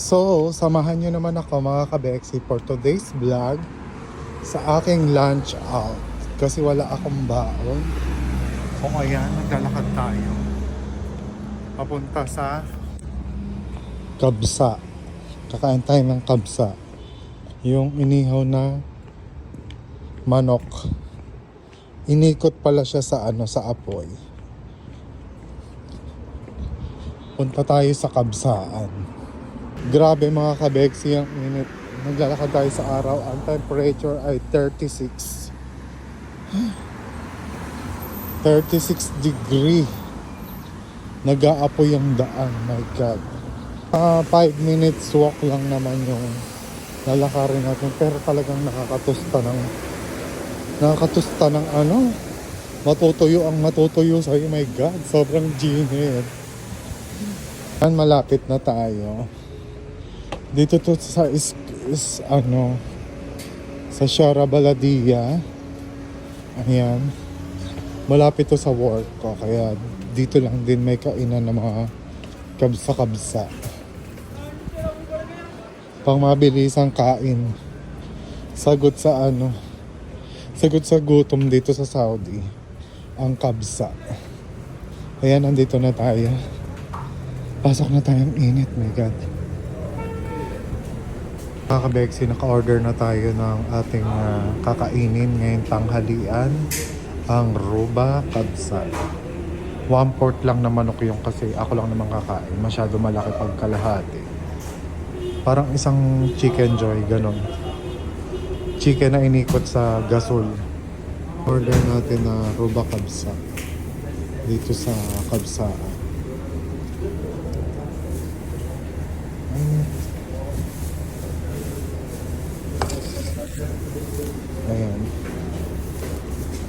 So, samahan nyo naman ako mga ka-Beksi for today's vlog sa aking lunch out. Kasi wala akong baon. O ayan, naglalakad tayo. Papunta sa kabsa. Kakain tayo ng kabsa. Yung inihaw na manok. Inikot pala siya sa sa apoy. Punta tayo sa kabsaan. Grabe mga ka-Beksi ang init. Naglalakad tayo sa araw. Ang temperature ay 36. 36 degree. Nag-aapoy ang daan. My God. 5 minutes walk lang naman yung lalakarin natin. Pero talagang nakakatusta ng matutuyo sa'yo. My God. Sobrang ginid. Malapit na tayo. Dito to sa sa Shara Baladia. Ayan. Malapit to sa work ko. Kaya dito lang din may kainan ng mga kabsa-kabsa. Pang mabilisang kain. Sagot sa gutom dito sa Saudi. Ang kabsa. Ayan, nandito na tayo. Pasok na tayong init, my God. Mga ka-Beksi, naka-order na tayo ng ating kakainin ngayong tanghalian. Ang Ruba Kabsa. 1/4 lang na manok yung kasi ako lang naman kakain. Masyado malaki pagkalahati. Parang isang chicken joy, ganon. Chicken na inikot sa gasol. Order natin na Ruba Kabsa. Dito sa Kabsaan. Ayan.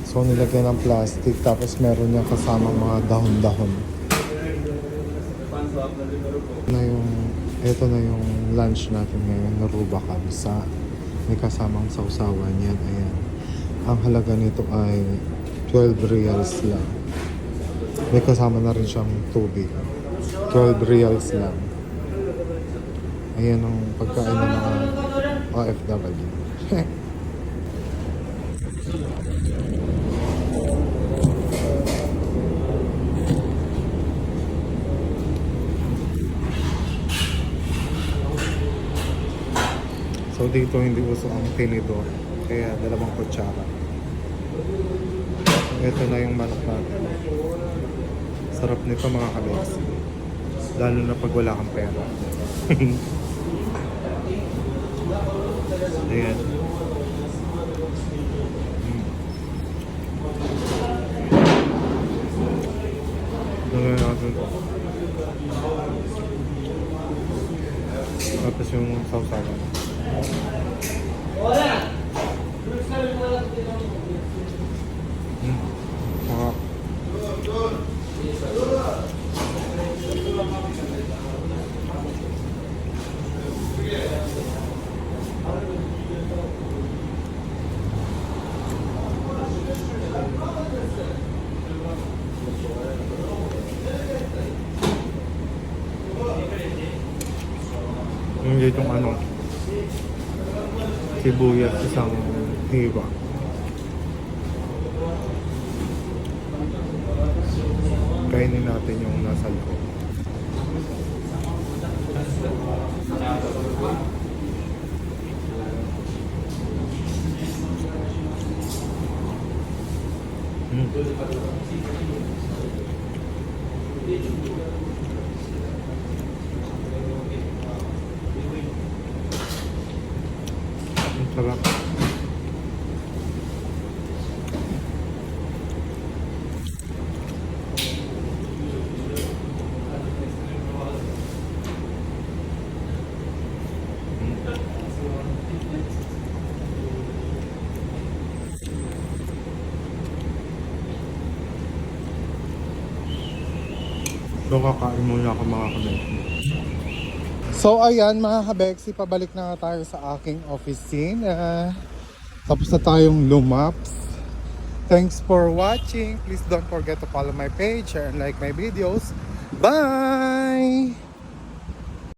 So nilagyan ng plastic tapos meron niyang kasamang mga dahon-dahon. Ito na yung lunch natin ngayon na Ruba Kabsa. May kasamang sausawan yan. Ayan. Ang halaga nito ay 12 reals lang. May kasama na rin siyang tubig. 12 reals lang. Ayan ang pagkain ng mga OFW. So dito hindi uso ang tinidor, kaya dalawang kutsara. Ito na yung manok natin. Sarap nito mga ka-Beksi. Lalo na pag wala kang pera. Ayan. Lagyan natin ito. Tapos yung sausawan. Yung ditong sibuyas, isang hiwa. Kainin natin yung nasa loob. Sarap. So kakain muna ako mga ka-Beksi. So ayan mga ka-Beksi, pabalik na tayo sa aking officine. Tapos na tayong lumaps. Thanks for watching. Please don't forget to follow my page, share and like my videos. Bye!